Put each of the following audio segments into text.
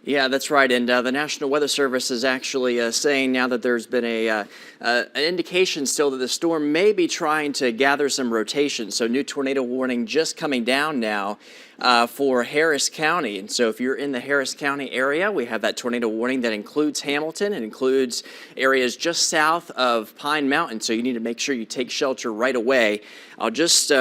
Yeah, that's right. And the National Weather Service is actually saying now that there's been an indication still that the storm may be trying to gather some rotation. So new tornado warning just coming down now for Harris County. And so if you're in the Harris County area, we have that tornado warning that includes Hamilton and includes areas just south of Pine Mountain. So you need to make sure you take shelter right away. I'll just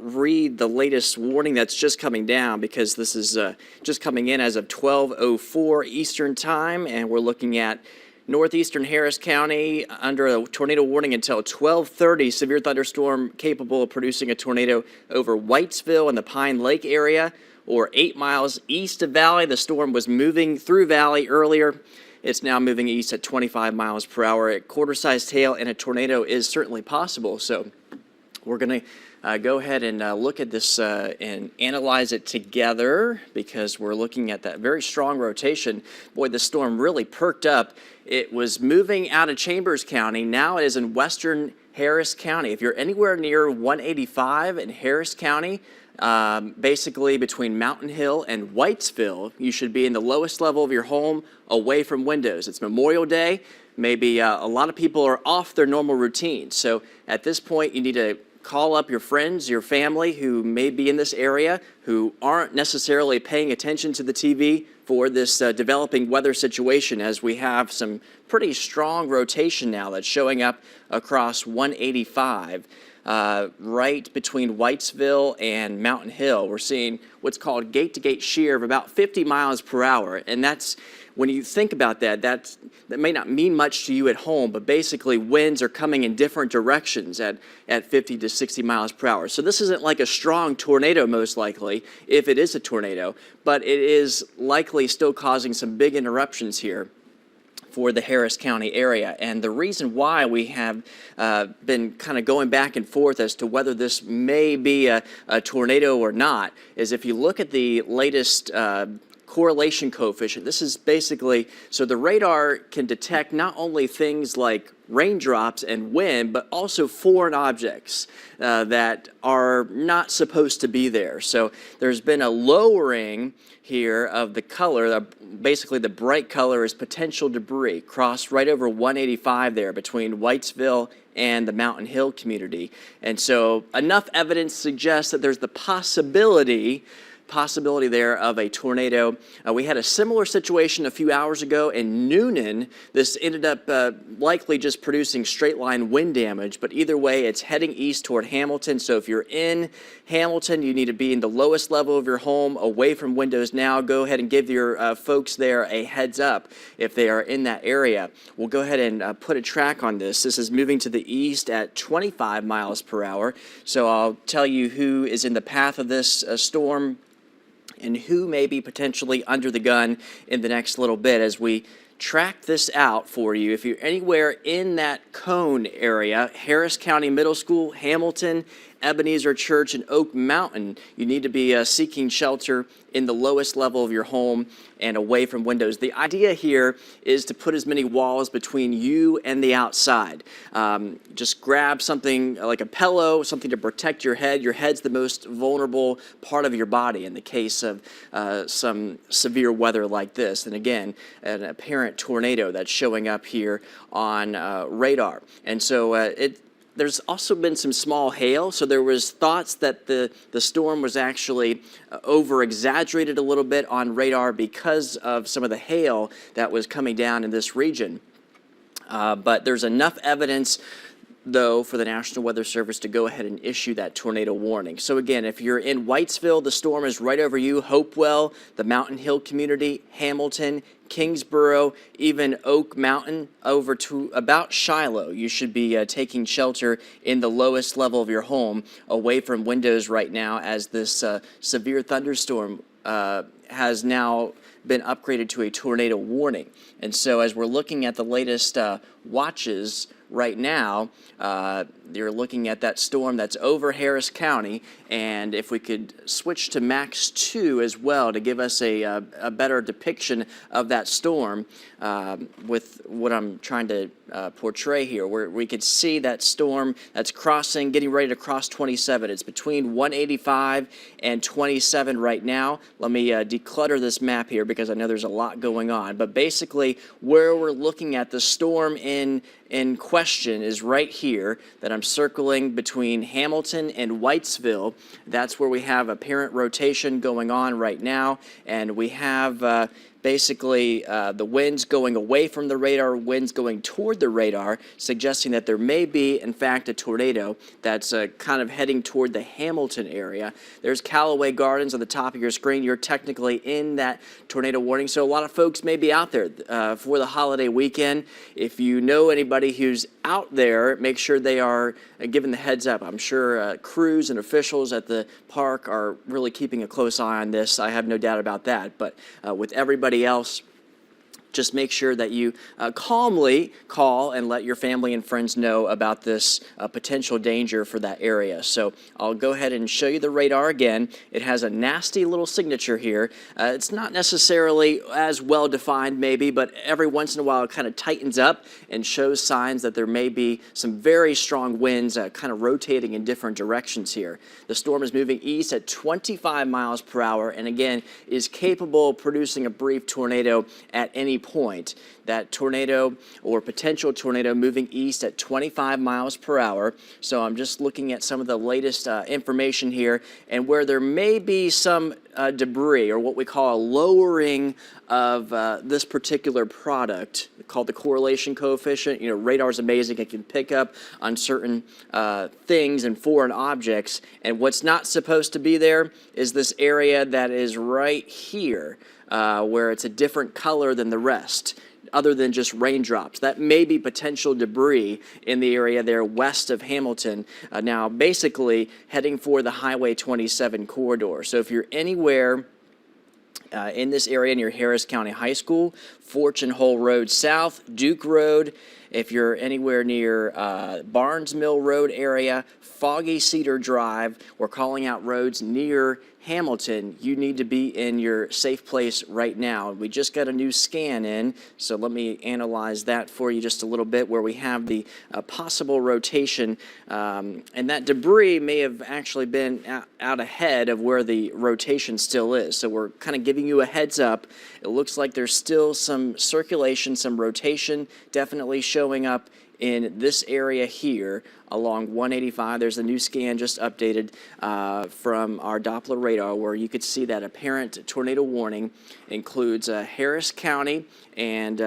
read the latest warning that's just coming down, because this is just coming in as of 12:04 Eastern Time, and we're looking at northeastern Harris County under a tornado warning until 12:30. Severe thunderstorm capable of producing a tornado over Whitesville and the Pine Lake area, or 8 miles east of Valley. The storm was moving through Valley earlier. It's now moving east at 25 miles per hour. A quarter-sized tail and a tornado is certainly possible. So we're going to go ahead and look at this and analyze it together, because we're looking at that very strong rotation. Boy, the storm really perked up. It was moving out of Chambers County. Now it is in western Harris County. If you're anywhere near 185 in Harris County, basically between Mountain Hill and Whitesville, you should be in the lowest level of your home, away from windows. It's Memorial Day. Maybe a lot of people are off their normal routine. So at this point, you need to call up your friends, your family who may be in this area, who aren't necessarily paying attention to the TV for this developing weather situation, as we have some pretty strong rotation now that's showing up across 185. Right between Whitesville and Mountain Hill. We're seeing what's called gate-to-gate shear of about 50 miles per hour. And that's, when you think about that, that may not mean much to you at home, but basically winds are coming in different directions at 50 to 60 miles per hour. So this isn't like a strong tornado, most likely, if it is a tornado, but it is likely still causing some big interruptions here for the Harris County area. And the reason why we have been kind of going back and forth as to whether this may be a tornado or not is, if you look at the latest correlation coefficient, this is basically, so the radar can detect not only things like raindrops and wind, but also foreign objects that are not supposed to be there. So there's been a lowering here of the color. Basically, the bright color is potential debris, crossed right over 185 there between Whitesville and the Mountain Hill community. And so enough evidence suggests that there's the possibility there of a tornado. We had a similar situation a few hours ago in Noonan. This ended up likely just producing straight line wind damage, but either way, it's heading east toward Hamilton. So if you're in Hamilton, you need to be in the lowest level of your home, away from windows now. Go ahead and give your folks there a heads up if they are in that area. We'll go ahead and put a track on this. This is moving to the east at 25 miles per hour. So I'll tell you who is in the path of this storm and who may be potentially under the gun in the next little bit as we track this out for you. If you're anywhere in that cone area, Harris County Middle School, Hamilton, Ebenezer Church, and Oak Mountain, you need to be seeking shelter in the lowest level of your home and away from windows. The idea here is to put as many walls between you and the outside. Just grab something like a pillow, something to protect your head. Your head's the most vulnerable part of your body in the case of some severe weather like this. And again, an apparent tornado that's showing up here on radar. And so there's also been some small hail, so there was thoughts that the storm was actually over-exaggerated a little bit on radar because of some of the hail that was coming down in this region. But there's enough evidence, though, for the National Weather Service to go ahead and issue that tornado warning. So again, if you're in Whitesville, the storm is right over you. Hopewell, the Mountain Hill community, Hamilton, Kingsborough, even Oak Mountain, over to about Shiloh. You should be taking shelter in the lowest level of your home, away from windows right now, as this severe thunderstorm has now been upgraded to a tornado warning. And so as we're looking at the latest watches right now, you're looking at that storm that's over Harris County, and if we could switch to Max 2 as well to give us a better depiction of that storm with what I'm trying to portray here, where we could see that storm that's crossing, getting ready to cross 27. It's between 185 and 27 right now. Let me declutter this map here because I know there's a lot going on. But basically, where we're looking at the storm in question is right here that I'm circling between Hamilton and Whitesville. That's where we have apparent rotation going on right now, and we have basically the winds going away from the radar, winds going toward the radar, suggesting that there may be, in fact, a tornado that's kind of heading toward the Hamilton area. There's Callaway Gardens on the top of your screen. You're technically in that tornado warning, so a lot of folks may be out there for the holiday weekend. If you know anybody who's out there, make sure they are given the heads up. I'm sure crews and officials at the park are really keeping a close eye on this. I have no doubt about that, but with everybody else, just make sure that you calmly call and let your family and friends know about this potential danger for that area. So I'll go ahead and show you the radar again. It has a nasty little signature here. It's not necessarily as well defined maybe, but every once in a while it kind of tightens up and shows signs that there may be some very strong winds kind of rotating in different directions here. The storm is moving east at 25 miles per hour and again is capable of producing a brief tornado at any point. That tornado or potential tornado moving east at 25 miles per hour. So I'm just looking at some of the latest information here, and where there may be some debris or what we call a lowering of this particular product called the correlation coefficient. You know, radar's amazing. It can pick up on certain things and foreign objects, and what's not supposed to be there is this area that is right here. Where it's a different color than the rest, other than just raindrops. That may be potential debris in the area there west of Hamilton. Now, basically heading for the Highway 27 corridor. So if you're anywhere in this area near Harris County High School, Fortune Hole Road South, Duke Road, if you're anywhere near Barnes Mill Road area, Foggy Cedar Drive, we're calling out roads near Hamilton, you need to be in your safe place right now. We just got a new scan in, so let me analyze that for you just a little bit, where we have the possible rotation, and that debris may have actually been out ahead of where the rotation still is. So we're kind of giving you a heads up. It looks like there's still some circulation, some rotation, definitely showing up in this area here along 185. There's a new scan just updated from our Doppler radar where you could see that apparent tornado warning includes Harris County, and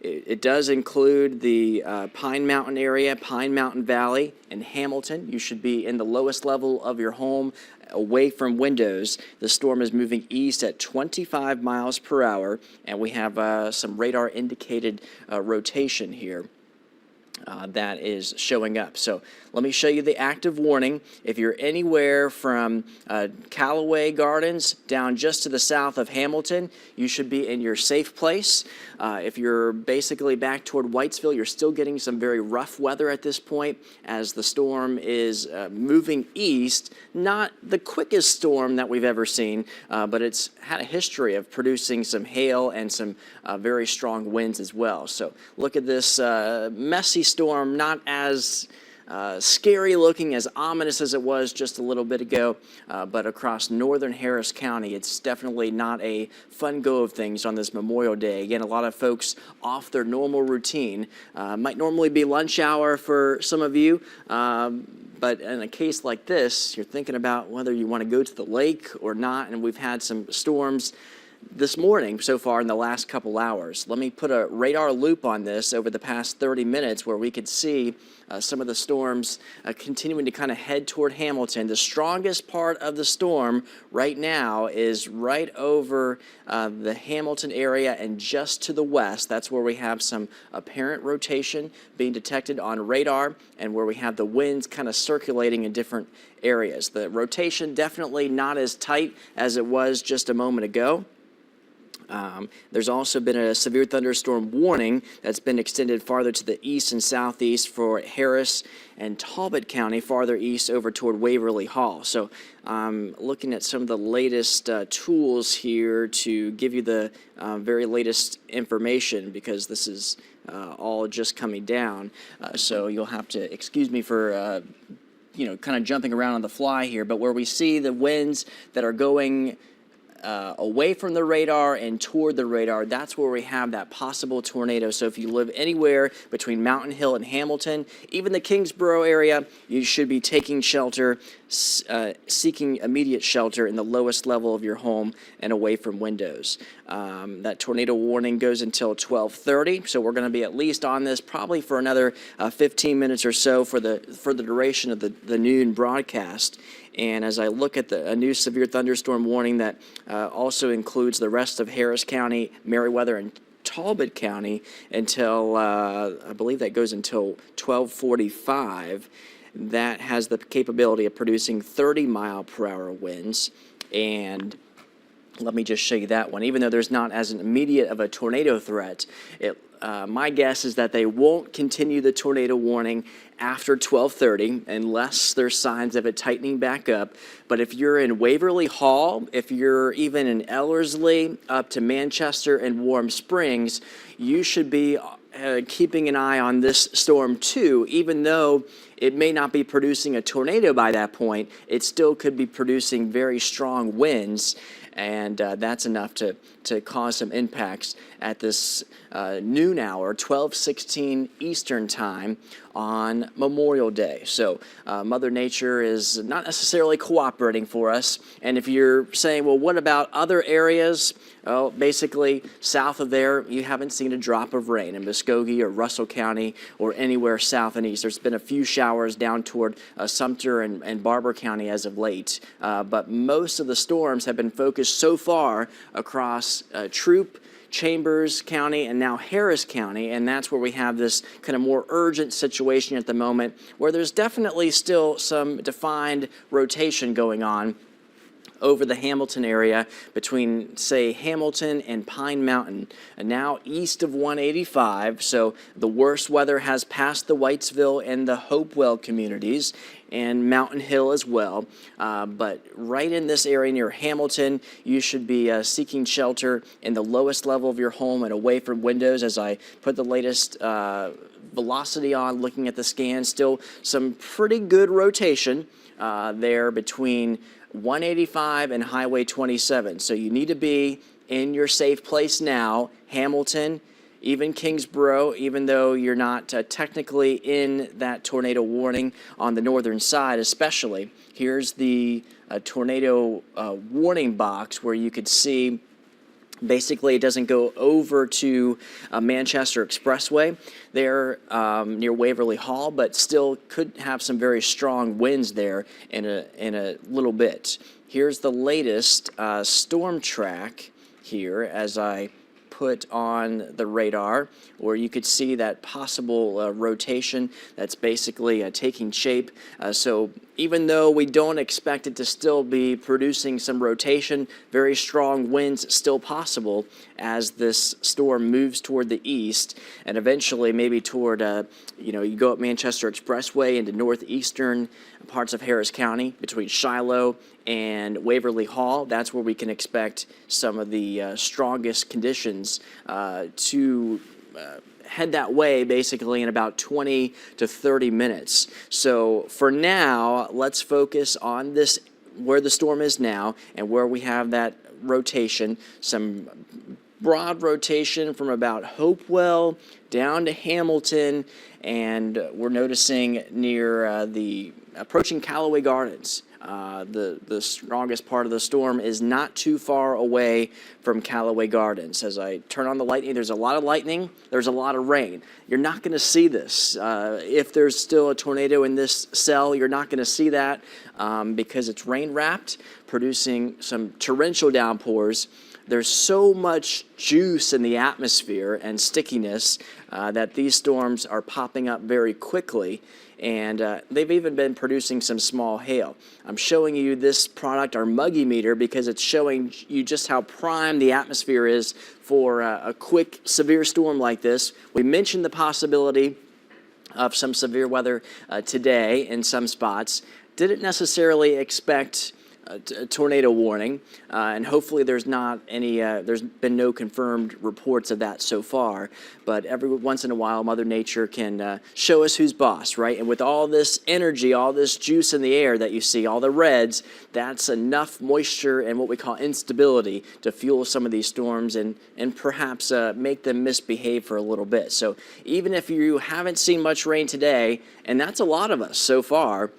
it does include the Pine Mountain area, Pine Mountain Valley, and Hamilton. You should be in the lowest level of your home, away from windows. The storm is moving east at 25 miles per hour, and we have some radar indicated rotation here. That is showing up. So let me show you the active warning. If you're anywhere from Callaway Gardens down just to the south of Hamilton, you should be in your safe place. If you're basically back toward Whitesville, you're still getting some very rough weather at this point as the storm is moving east. Not the quickest storm that we've ever seen, but it's had a history of producing some hail and some very strong winds as well. So look at this messy storm, not as scary looking, as ominous as it was just a little bit ago, but across northern Harris County, it's definitely not a fun go of things on this Memorial Day. Again, a lot of folks off their normal routine. Might normally be lunch hour for some of you, but in a case like this, you're thinking about whether you want to go to the lake or not, and we've had some storms this morning so far in the last couple hours. Let me put a radar loop on this over the past 30 minutes where we could see some of the storms continuing to kind of head toward Hamilton. The strongest part of the storm right now is right over the Hamilton area and just to the west. That's where we have some apparent rotation being detected on radar and where we have the winds kind of circulating in different areas. The rotation definitely not as tight as it was just a moment ago. There's also been a severe thunderstorm warning that's been extended farther to the east and southeast for Harris and Talbot County, farther east over toward Waverly Hall. So looking at some of the latest tools here to give you the very latest information, because this is all just coming down. So you'll have to excuse me for kind of jumping around on the fly here, but where we see the winds that are going away from the radar and toward the radar, that's where we have that possible tornado. So if you live anywhere between Mountain Hill and Hamilton, even the Kingsborough area, you should be taking shelter, seeking immediate shelter in the lowest level of your home and away from windows. That tornado warning goes until 12:30, so we're going to be at least on this probably for another 15 minutes or so for the duration of the noon broadcast. And as I look at a new severe thunderstorm warning that also includes the rest of Harris County, Meriwether, and Talbot County until, I believe that goes until 12:45, that has the capability of producing 30-mile-per-hour winds. And let me just show you that one. Even though there's not as an immediate of a tornado threat, my guess is that they won't continue the tornado warning after 12:30 unless there's signs of it tightening back up. But if you're in Waverly Hall, if you're even in Ellerslie up to Manchester and Warm Springs, you should be keeping an eye on this storm too. Even though it may not be producing a tornado by that point, it still could be producing very strong winds. And that's enough to cause some impacts at this noon hour, 12:16 Eastern Time on Memorial Day. So Mother Nature is not necessarily cooperating for us. And if you're saying, well, what about other areas? Well, basically, south of there, you haven't seen a drop of rain in Muskogee or Russell County or anywhere south and east. There's been a few showers down toward Sumter and Barber County as of late. But most of the storms have been focused so far across Troup, Chambers County, and now Harris County, and that's where we have this kind of more urgent situation at the moment, where there's definitely still some defined rotation going on over the Hamilton area between, say, Hamilton and Pine Mountain, and now east of 185. So the worst weather has passed the Whitesville and the Hopewell communities, and Mountain Hill as well. But right in this area near Hamilton, you should be seeking shelter in the lowest level of your home and away from windows. As I put the latest velocity on, looking at the scan, still some pretty good rotation there between 185 and Highway 27. So you need to be in your safe place now. Hamilton, even Kingsborough, even though you're not technically in that tornado warning on the northern side especially. Here's the tornado warning box where you could see basically it doesn't go over to Manchester Expressway there near Waverly Hall, but still could have some very strong winds there in a little bit. Here's the latest storm track here as I put on the radar, where you could see that possible rotation that's basically taking shape. So even though we don't expect it to still be producing some rotation, very strong winds still possible as this storm moves toward the east and eventually maybe toward, you go up Manchester Expressway into northeastern parts of Harris County between Shiloh and Waverly Hall. That's where we can expect some of the strongest conditions to head that way basically in about 20 to 30 minutes. So for now, let's focus on this, where the storm is now and where we have that rotation, some broad rotation from about Hopewell down to Hamilton, and we're noticing near the approaching Callaway Gardens. The strongest part of the storm is not too far away from Callaway Gardens. As I turn on the lightning, there's a lot of lightning, there's a lot of rain. You're not going to see this. If there's still a tornado in this cell, you're not going to see that because it's rain-wrapped, producing some torrential downpours there's so much juice in the atmosphere and stickiness that these storms are popping up very quickly, and they've even been producing some small hail. I'm showing you this product, our Muggy Meter, because it's showing you just how prime the atmosphere is for a quick severe storm like this. We mentioned the possibility of some severe weather today in some spots. Didn't necessarily expect a tornado warning, and hopefully there's not any, there's been no confirmed reports of that so far, but every once in a while Mother Nature can show us who's boss, right? And with all this energy, all this juice in the air that you see, all the reds, that's enough moisture and what we call instability to fuel some of these storms and perhaps make them misbehave for a little bit. So even if you haven't seen much rain today, and that's a lot of us so far,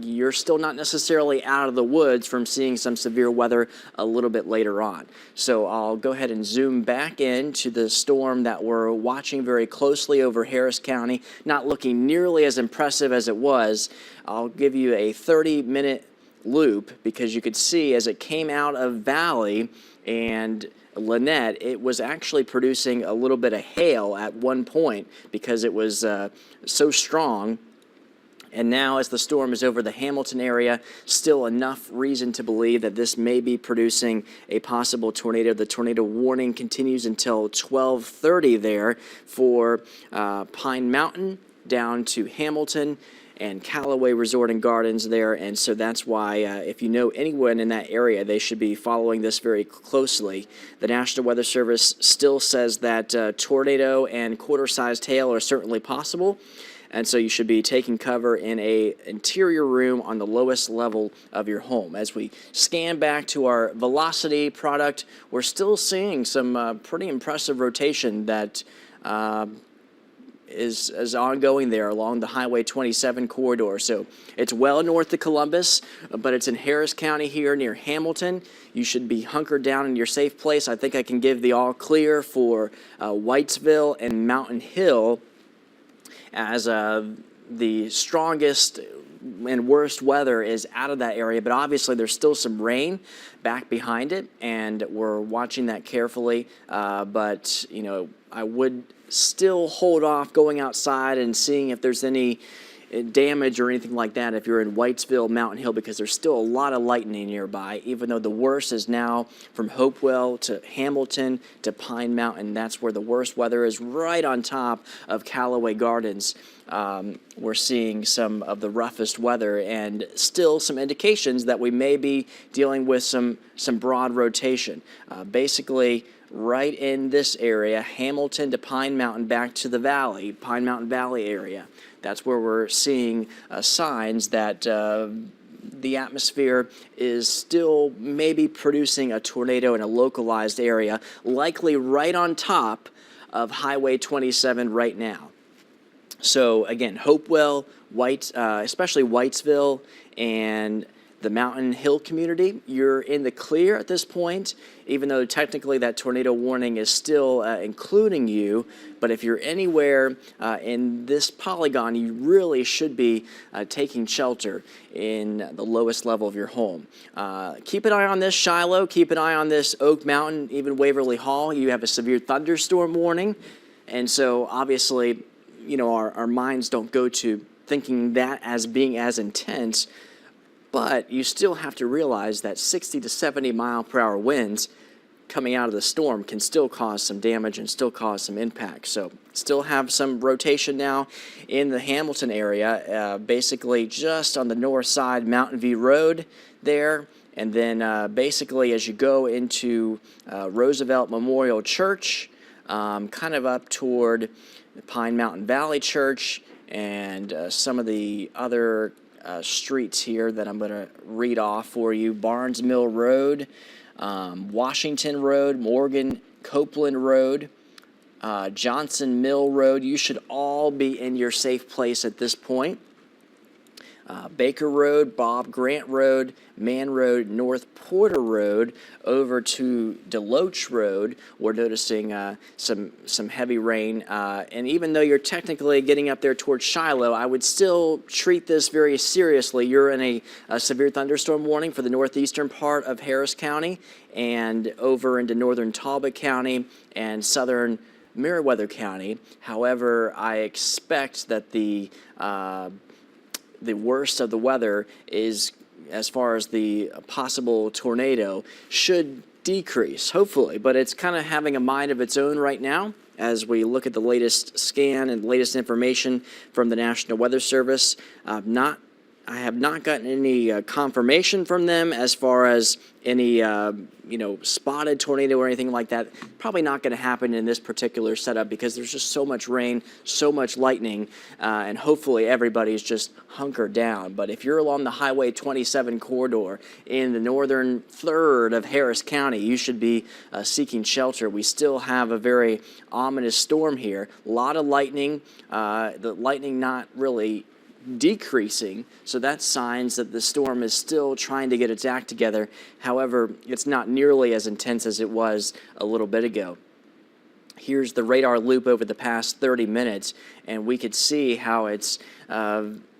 you're still not necessarily out of the woods from seeing some severe weather a little bit later on. So I'll go ahead and zoom back into the storm that we're watching very closely over Harris County, not looking nearly as impressive as it was. I'll give you a 30-minute loop because you could see as it came out of Valley and Lynette, it was actually producing a little bit of hail at one point because it was so strong. And now as the storm is over the Hamilton area, still enough reason to believe that this may be producing a possible tornado. The tornado warning continues until 12:30 there for Pine Mountain down to Hamilton and Callaway Resort and Gardens there. And so that's why if you know anyone in that area, they should be following this very closely. The National Weather Service still says that tornado and quarter-sized hail are certainly possible. And so you should be taking cover in a interior room on the lowest level of your home. As we scan back to our Velocity product, we're still seeing some pretty impressive rotation that is ongoing there along the Highway 27 corridor. So it's well north of Columbus, but it's in Harris County here near Hamilton. You should be hunkered down in your safe place. I think I can give the all clear for Whitesville and Mountain Hill as the strongest and worst weather is out of that area, but obviously there's still some rain back behind it, and we're watching that carefully. But you know, I would still hold off going outside and seeing if there's any damage or anything like that if you're in Whitesville, Mountain Hill, because there's still a lot of lightning nearby, even though the worst is now from Hopewell to Hamilton to Pine Mountain. That's where the worst weather is, right on top of Callaway Gardens. We're seeing some of the roughest weather and still some indications that we may be dealing with some broad rotation. Basically, right in this area, Hamilton to Pine Mountain back to the valley, Pine Mountain Valley area. That's where we're seeing signs that the atmosphere is still maybe producing a tornado in a localized area, likely right on top of Highway 27 right now. So again, Hopewell, especially Whitesville and the Mountain Hill community, you're in the clear at this point, even though technically that tornado warning is still including you. But if you're anywhere in this polygon, you really should be taking shelter in the lowest level of your home. Keep an eye on this Shiloh, keep an eye on this Oak Mountain, even Waverly Hall. You have a severe thunderstorm warning. And so obviously, you know, our minds don't go to thinking that as being as intense. But you still have to realize that 60 to 70 mile per hour winds coming out of the storm can still cause some damage and still cause some impact. So still have some rotation now in the Hamilton area, basically just on the north side, Mountain View Road there. And then basically as you go into Roosevelt Memorial Church, kind of up toward Pine Mountain Valley Church and some of the other streets here that I'm going to read off for you. Barnes Mill Road, Washington Road, Morgan Copeland Road, Johnson Mill Road. You should all be in your safe place at this point. Baker Road, Bob Grant Road, Man Road, North Porter Road, over to Deloach Road. We're noticing some heavy rain. And even though you're technically getting up there towards Shiloh, I would still treat this very seriously. You're in a severe thunderstorm warning for the northeastern part of Harris County and over into northern Talbot County and southern Meriwether County. However, I expect that the worst of the weather is, as far as the possible tornado, should decrease, hopefully. But it's kind of having a mind of its own right now as we look at the latest scan and latest information from the National Weather Service. I have not gotten any confirmation from them as far as any spotted tornado or anything like that. Probably not going to happen in this particular setup because there's just so much rain, so much lightning, and hopefully everybody's just hunkered down. But if you're along the Highway 27 corridor in the northern third of Harris County, you should be seeking shelter. We still have a very ominous storm here. A lot of lightning, the lightning not really decreasing, so that's signs that the storm is still trying to get its act together. However, it's not nearly as intense as it was a little bit ago. Here's the radar loop over the past 30 minutes, and we could see how it's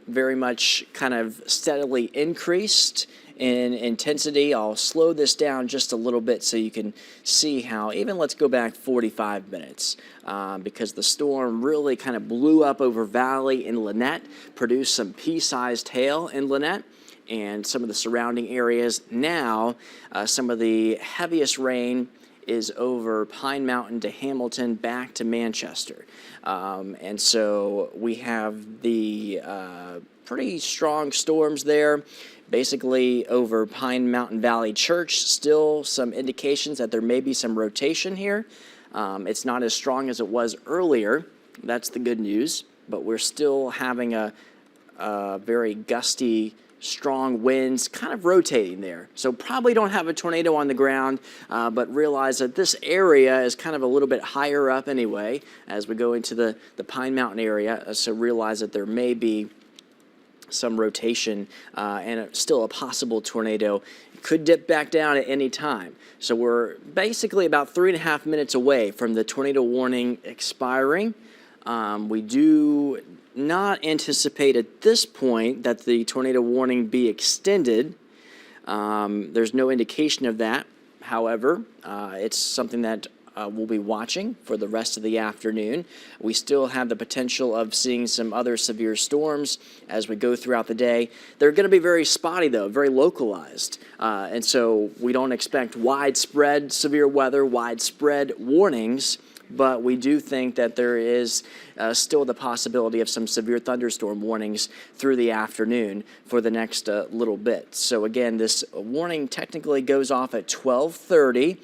very much kind of steadily increased in intensity. I'll slow this down just a little bit so you can see how, even let's go back 45 minutes, because the storm really kind of blew up over Valley in Lynette, produced some pea-sized hail in Lynette and some of the surrounding areas. Now, some of the heaviest rain is over Pine Mountain to Hamilton back to Manchester. And so we have the pretty strong storms there. Basically over Pine Mountain Valley Church, still some indications that there may be some rotation here. It's not as strong as it was earlier. That's the good news. But we're still having a very gusty, strong winds kind of rotating there. So probably don't have a tornado on the ground, but realize that this area is kind of a little bit higher up anyway as we go into the Pine Mountain area. So realize that there may be some rotation and still a possible tornado. It could dip back down at any time. So we're basically about 3.5 minutes away from the tornado warning expiring. We do not anticipate at this point that the tornado warning be extended. There's no indication of that. However, it's something that we'll be watching for the rest of the afternoon. We still have the potential of seeing some other severe storms as we go throughout the day. They're going to be very spotty, though, very localized. And so we don't expect widespread severe weather, widespread warnings, but we do think that there is still the possibility of some severe thunderstorm warnings through the afternoon for the next little bit. So again, this warning technically goes off at 12:30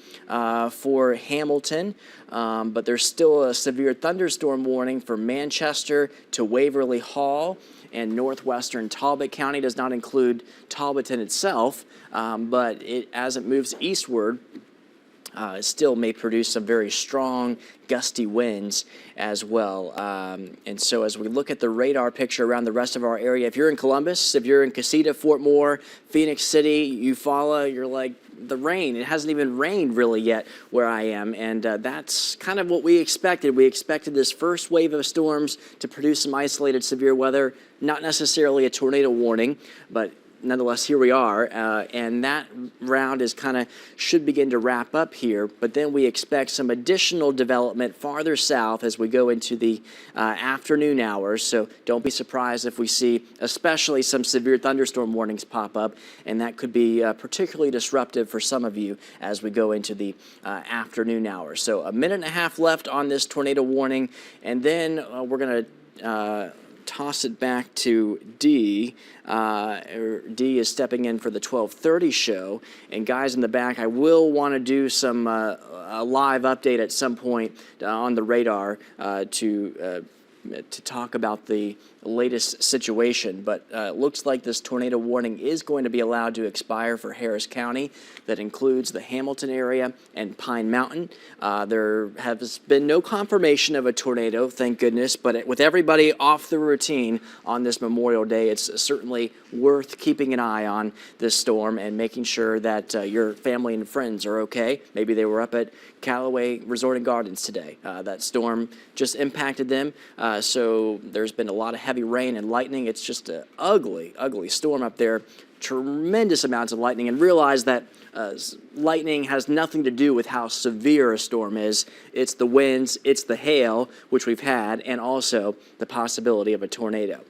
for Hamilton, but there's still a severe thunderstorm warning for Manchester to Waverly Hall, and northwestern Talbot County. Does not include Talbotton itself, but as it moves eastward, it still may produce some very strong, gusty winds as well. And so as we look at the radar picture around the rest of our area, if you're in Columbus, if you're in Casita, Fort Moore, Phoenix City, Eufaula, you're like, the rain, it hasn't even rained really yet where I am. And that's kind of what we expected. We expected this first wave of storms to produce some isolated severe weather, not necessarily a tornado warning, but nonetheless, here we are, and that round is should begin to wrap up here, but then we expect some additional development farther south as we go into the afternoon hours, so don't be surprised if we see especially some severe thunderstorm warnings pop up, and that could be particularly disruptive for some of you as we go into the afternoon hours. So 1.5 minutes left on this tornado warning, and then we're going to toss it back to D. D is stepping in for the 12:30 show. And guys in the back, I will want to do some a live update at some point on the radar to to talk about the latest situation, but it looks like this tornado warning is going to be allowed to expire for Harris County. That includes the Hamilton area and Pine Mountain. There has been no confirmation of a tornado, thank goodness, but with everybody off the routine on this Memorial Day, it's certainly worth keeping an eye on this storm and making sure that your family and friends are okay. Maybe they were up at Callaway Resort and Gardens today. That storm just impacted them, so there's been a lot of heavy rain and lightning. It's just an ugly, ugly storm up there. Tremendous amounts of lightning, and realize that lightning has nothing to do with how severe a storm is. It's the winds, it's the hail, which we've had, and also the possibility of a tornado.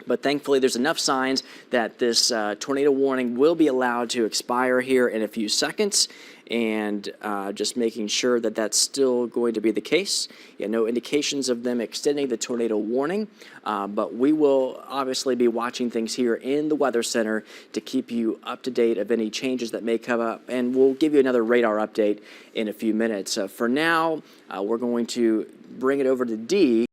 But thankfully, there's enough signs that this tornado warning will be allowed to expire here in a few seconds, and just making sure that that's still going to be the case. Yeah, no indications of them extending the tornado warning, but we will obviously be watching things here in the Weather Center to keep you up to date of any changes that may come up, and we'll give you another radar update in a few minutes. For now, we're going to bring it over to Dee.